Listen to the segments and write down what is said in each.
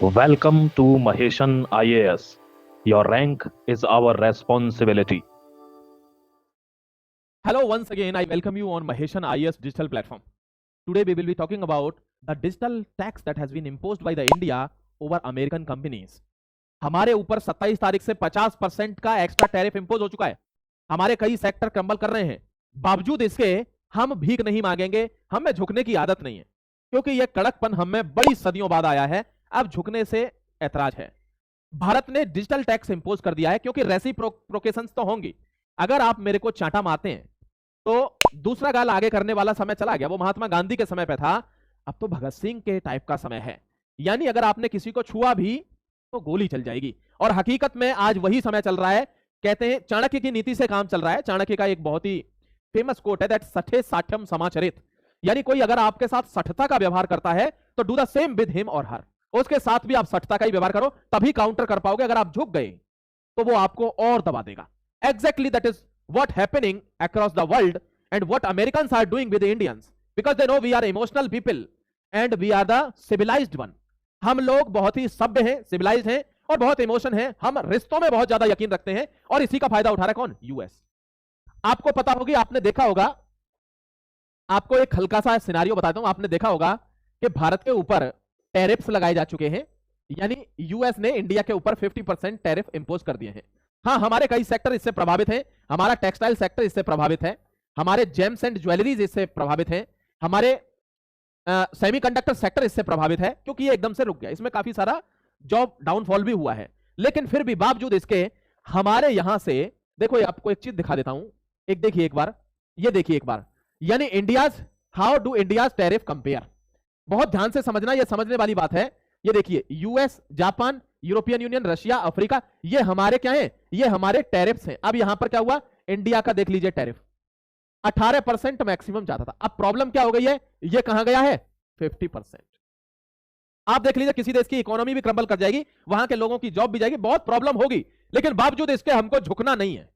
Welcome to Maheshan IAS. Your rank is our responsibility. Hello, once again, I welcome you on Maheshan IAS digital platform. Today, we will be talking about the digital tax that has been imposed by the India over American companies. हमारे ऊपर 27 तारीख से 50% का extra tariff impose हो चुका है। हमारे कई सेक्टर क्रम्बल कर रहे हैं। बावजूद इसके हम भीख नहीं मांगेंगे, हमें झुकने की आदत नहीं है, क्योंकि यह कड़कपन हमें बड़ी सदियों बाद आया है। अब झुकने से ऐतराज है। भारत ने डिजिटल टैक्स इंपोज कर दिया है, क्योंकि रेसिप्रोकेशंस तो होंगी। अगर आप मेरे को चांटा मारते हैं तो दूसरा गाल आगे करने वाला समय चला गया, वो महात्मा गांधी के समय पे था। अब तो भगत सिंह के टाइप का समय है, यानी अगर आपने किसी को छुआ भी तो गोली चल जाएगी। और हकीकत में आज वही समय चल रहा है। कहते हैं चाणक्य की नीति से काम चल रहा है। चाणक्य का एक बहुत ही फेमस कोट है, दैट सठे साठ्यम समाचरित, यानी कोई अगर आपके साथ सठता का व्यवहार करता है तो do the same with him और हर। उसके साथ भी आप सठता का ही व्यवहार करो, तभी काउंटर कर पाओगे। अगर आप झुक गए तो वो आपको और दबा देगा। Exactly that is what happening across the world and what Americans are doing with the Indians, because they know we are emotional people and we are the civilized one. हम लोग बहुत ही सभ्य हैं, सिविलाइज्ड हैं और बहुत इमोशन हैं। हम रिश्तों में बहुत ज्यादा यकीन रखते हैं और इसी का फायदा उठा रहा है कौन? यूएस। आपको पता होगी, आपने देखा होगा, आपको एक हल्का सा सिनेरियो बताता हूं। आपने देखा होगा कि भारत के ऊपर टैरिफ्स लगाए जा चुके हैं, यानी यूएस ने इंडिया के ऊपर 50% टैरिफ इंपोज कर दिए हैं। हाँ, हमारे कई सेक्टर इससे प्रभावित हैं। हमारा टेक्सटाइल सेक्टर इससे प्रभावित है, हमारे जेम्स एंड ज्वेलरीज इससे प्रभावित हैं, हमारे सेमीकंडक्टर सेक्टर इससे प्रभावित है, क्योंकि ये एकदम से रुक गया। इसमें काफी सारा जॉब डाउनफॉल भी हुआ है। लेकिन फिर भी बावजूद इसके हमारे यहां से देखो, आपको एक चीज दिखा देता हूं। एक देखिए एक बार, ये देखिए एक बार, यानी India's, how do India's tariff compare. बहुत ध्यान से समझना, यह समझने वाली बात है। ये देखिए, US, Japan, European union, Russia, Africa, ये हमारे क्या है? ये हमारे टैरिफ्स हैं। अब यहां पर क्या हुआ? इंडिया का देख लीजिए टैरिफ 18% मैक्सिमम जाता था। अब प्रॉब्लम क्या हो गई है? ये कहां गया है? 50%। आप देख लीजिए, किसी देश की इकोनॉमी भी क्रम्बल कर जाएगी, वहां के लोगों की जॉब भी जाएगी, बहुत प्रॉब्लम होगी। लेकिन बावजूद इसके हमको झुकना नहीं है।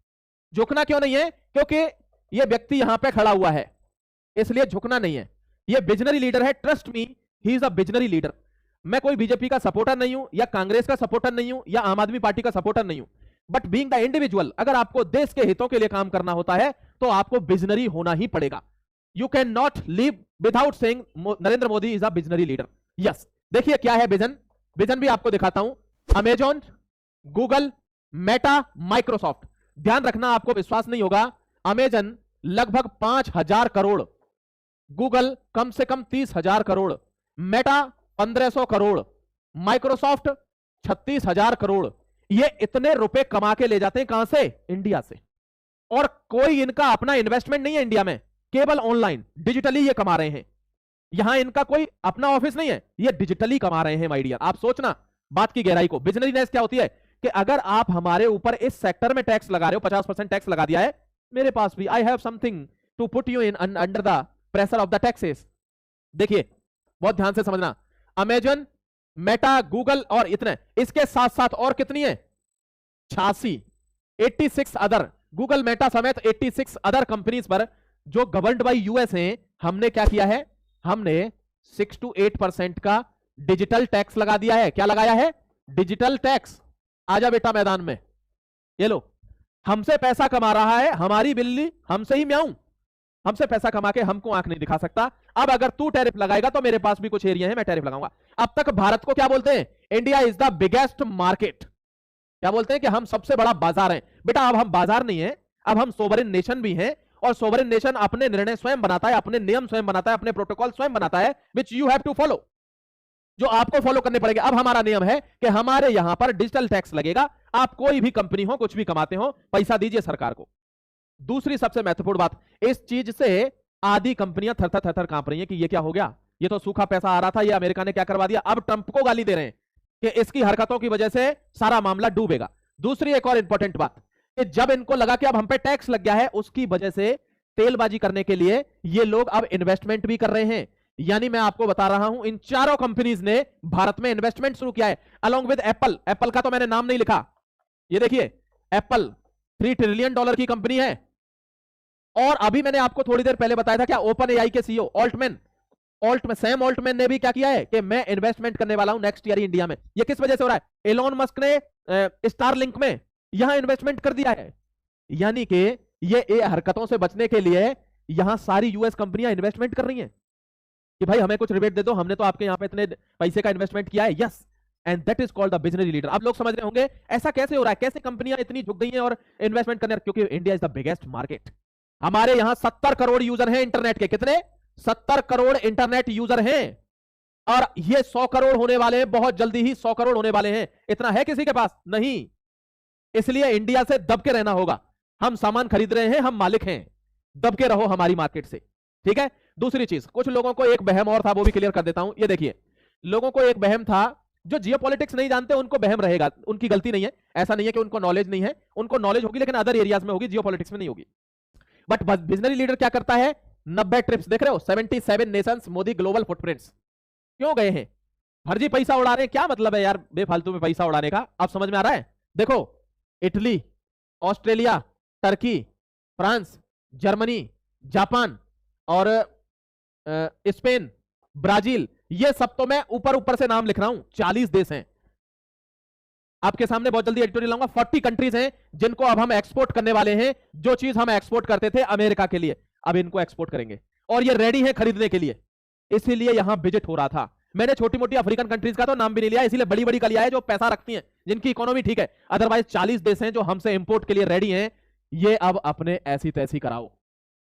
झुकना क्यों नहीं है? क्योंकि यह व्यक्ति यहां पर खड़ा हुआ है, इसलिए झुकना नहीं है। यह विजनरी लीडर है, trust me, he is a visionary leader. मैं कोई बीजेपी का सपोर्टर नहीं हूं, या कांग्रेस का सपोर्टर नहीं हूं, या आम आदमी पार्टी का सपोर्टर नहीं हूं, बट बीइंग द इंडिविजुअल, अगर आपको देश के हितों के लिए काम करना होता है तो आपको विजनरी होना ही पड़ेगा। You can not live without saying Narendra Modi is a visionary leader. Yes, देखिए क्या है विजन। विजन भी आपको दिखाता हूं। Amazon, Google, Meta, Microsoft. ध्यान रखना, आपको विश्वास नहीं होगा, अमेजन लगभग 5,000 करोड़, गूगल कम से कम 30,000 करोड़, मेटा 1,500 करोड़, माइक्रोसॉफ्ट 36,000 करोड़। ये इतने रुपए कमा के ले जाते हैं कहां से? इंडिया से। और कोई इनका अपना इन्वेस्टमेंट नहीं है इंडिया में, केवल ऑनलाइन डिजिटली ये कमा रहे हैं। यहां इनका कोई अपना ऑफिस नहीं है, ये डिजिटली कमा रहे हैं माय डियर। आप सोचना बात की गहराई को। बिजनेस क्या होती है कि अगर आप हमारे ऊपर इस सेक्टर में टैक्स लगा रहे हो, 50% टैक्स लगा दिया है, मेरे पास भी I have something to put you in under the pressure of the taxes. देखिए, बहुत ध्यान से समझना, अमेजन, मेटा, गूगल और इतने, इसके साथ साथ और कितनी है? 86 अदर, गूगल, मेटा समेत 86 अदर कंपनीज पर जो गवर्नड बाय यूएस हैं, हमने क्या किया है? हमने 6 to 8% का डिजिटल टैक्स लगा दिया है। क्या लगाया है? Digital tax. आजा बेटा मैदान में, ये लो, हमसे पैसा कमा रहा है, हमारी बिल्ली हमसे ही म्याऊं। हमसे पैसा कमा के हमको आंख नहीं दिखा सकता। अब अगर तू टैरिफ लगाएगा तो मेरे पास भी कुछ एरिया है, मैं टैरिफ लगाऊंगा। अब तक भारत को क्या बोलते हैं? India is the biggest market. क्या बोलते हैं? कि हम सबसे बड़ा बाजार हैं। बेटा, अब हम बाजार नहीं है, अब हम सोवरेन नेशन भी हैं। और सोवरेन नेशन अपने निर्णय स्वयं बनाता है, अपने नियम स्वयं बनाता है, अपने प्रोटोकॉल स्वयं बनाता है, which you have to follow, जो आपको फॉलो करने पड़ेगा। अब हमारा नियम है कि हमारे यहां पर डिजिटल टैक्स लगेगा। आप कोई भी कंपनी हो, कुछ भी कमाते हो, पैसा दीजिए सरकार को। दूसरी सबसे महत्वपूर्ण बात, इस चीज से आधी कंपनियां थर थर थर कांप रही हैं कि ये क्या हो गया? ये तो सूखा पैसा आ रहा था, ये अमेरिका ने क्या करवा दिया। अब ट्रंप को गाली दे रहे हैं कि इसकी हरकतों की वजह से सारा मामला डूबेगा। दूसरी एक और इंपॉर्टेंट बात, कि जब इनको लगा कि अब हम पे टैक्स लग गया है, उसकी वजह से तेलबाजी करने के लिए ये लोग अब इन्वेस्टमेंट भी कर रहे हैं। यानी मैं आपको बता रहा हूं, इन चारों कंपनीज ने भारत में इन्वेस्टमेंट शुरू किया है, अलॉन्ग विद एप्पल। एप्पल का तो मैंने नाम नहीं लिखा, ये देखिए, एप्पल $3 ट्रिलियन की कंपनी है। और अभी मैंने आपको थोड़ी देर पहले बताया था क्या, ओपन एआई के सीईओ ऑल्टमैन, ऑल्ट में सैम ऑल्टमैन ने भी क्या किया है कि मैं इन्वेस्टमेंट करने वाला हूं नेक्स्ट ईयर इंडिया में। ये किस वजह से हो रहा है? एलोन मस्क ने स्टारलिंक में यहां इन्वेस्टमेंट कर दिया है। यानी कि ये हरकतों से बचने के लिए यहां सारी यूएस कंपनियां इन्वेस्टमेंट कर रही हैं कि भाई हमें कुछ रिबेट दे दो, हमने तो आपके यहां पे इतने पैसे का इन्वेस्टमेंट किया है। Yes, and that is called the business leader. अब लोग समझ रहे होंगे ऐसा कैसे हो रहा है, कैसे कंपनियां इतनी झुक गई हैं और इन्वेस्टमेंट करने, क्योंकि India is the biggest market. हमारे यहां 70 करोड़ यूजर हैं इंटरनेट के। कितने? 70 करोड़ इंटरनेट यूजर हैं, और ये 100 करोड़ होने वाले हैं, बहुत जल्दी ही 100 करोड़ होने वाले हैं। इतना है किसी के पास? नहीं। इसलिए इंडिया से दब के रहना होगा। हम सामान खरीद रहे हैं, हम मालिक हैं, दब के रहो हमारी मार्केट से, ठीक है। दूसरी चीज, कुछ लोगों को एक वहम और था, वो भी क्लियर कर देता हूं। ये देखिए, लोगों को एक वहम था, जो जियोपॉलिटिक्स नहीं जानते उनको वहम रहेगा, उनकी गलती नहीं है। ऐसा नहीं है कि उनको नॉलेज नहीं है, उनको नॉलेज होगी लेकिन अदर एरियाज में होगी, जियोपॉलिटिक्स में नहीं होगी। बट विजनरी लीडर क्या करता है? 90 ट्रिप्स, देख रहे हो, 77 नेशंस, मोदी ग्लोबल फुटप्रिंट्स। क्यों गए हैं? फर्जी पैसा उड़ा रहे हैं। क्या मतलब है यार बेफालतू में पैसा उड़ाने का? अब समझ में आ रहा है? देखो, Italy, Australia, Turkey, France, Germany, Japan और स्पेन, ब्राजील, ये सब तो मैं ऊपर ऊपर से नाम लिख रहा हूं, 40 देश हैं। आपके सामने बहुत जल्दी एडिटोरियल लाऊंगा। 40 कंट्रीज हैं जिनको अब हम एक्सपोर्ट करने वाले हैं। जो चीज हम एक्सपोर्ट करते थे अमेरिका के लिए, अब इनको एक्सपोर्ट करेंगे, और ये रेडी है खरीदने के लिए। इसीलिए यहां विजिट हो रहा था। मैंने छोटी मोटी अफ्रीकन कंट्रीज का तो नाम भी नहीं लिया, इसीलिए बड़ी बड़ी का लिया है जो पैसा रखती हैं, जिनकी इकोनॉमी ठीक है। अदरवाइज 40 देश हैं जो हमसे इंपोर्ट के लिए रेडी हैं। ये अब अपने ऐसी तैसी कराओ,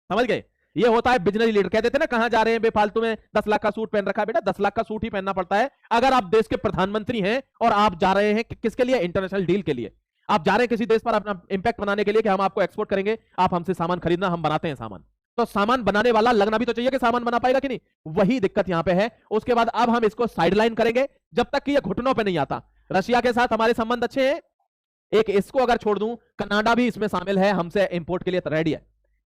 समझ गए? ये होता है बिजनेस लीडर। कहते थे ना कहां जा रहे हैं बेफालतू में, 10 लाख का सूट पहन रखा है। बेटा 10 लाख का सूट ही पहनना पड़ता है अगर आप देश के प्रधानमंत्री हैं और आप जा रहे हैं किसके लिए? इंटरनेशनल डील के लिए। आप जा रहे हैं किसी देश पर अपना इंपैक्ट बनाने के लिए कि हम आपको एक्सपोर्ट करेंगे, आप हमसे सामान खरीदना, हम बनाते हैं सामान। तो सामान बनाने वाला लगना भी तो चाहिए कि सामान बना पाएगा कि नहीं। वही दिक्कत यहां पे है। उसके बाद अब हम इसको साइडलाइन करेंगे जब तक कि ये घुटनों पे नहीं आता। रशिया के साथ हमारे संबंध अच्छे हैं, एक इसको अगर छोड़ दूं, कनाडा भी इसमें शामिल है, हमसे इंपोर्ट के लिए रेडी है।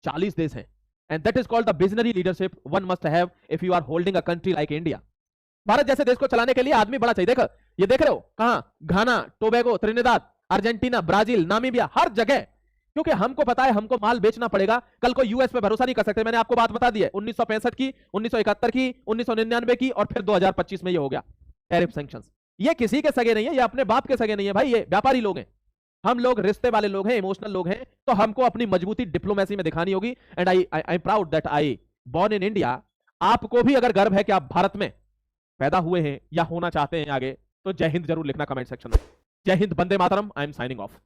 40 देश हैं, and that is called the visionary leadership one must have if you are holding a country like India. Bharat जैसे देश को चलाने के लिए आदमी बड़ा चाहिए। देखो, ये देख रहे हो कहां? Ghana, Tobago, Trinidad, Argentina, Brazil, Namibia, हर जगह। क्योंकि हमको पता है हमको माल बेचना पड़ेगा। कल को यूएस पे भरोसा नहीं कर सकते। मैंने आपको बात बता दी है, 1965 की, 1971 की, 1999 की, और फिर 2025 में ये हो गया टैरिफ सैंक्शंस। ये किसी के सगे नहीं है, ये अपने बाप के सगे नहीं है भाई, ये व्यापारी लोग हैं। हम लोग रिश्ते वाले लोग हैं, इमोशनल लोग हैं, तो हमको अपनी मजबूती डिप्लोमेसी में दिखानी होगी। And I am proud that I born in India. आपको भी अगर गर्व है कि आप भारत में पैदा हुए हैं या होना चाहते हैं आगे, तो जय हिंद जरूर लिखना कमेंट सेक्शन में। जय हिंद, वंदे मातरम। I am signing of.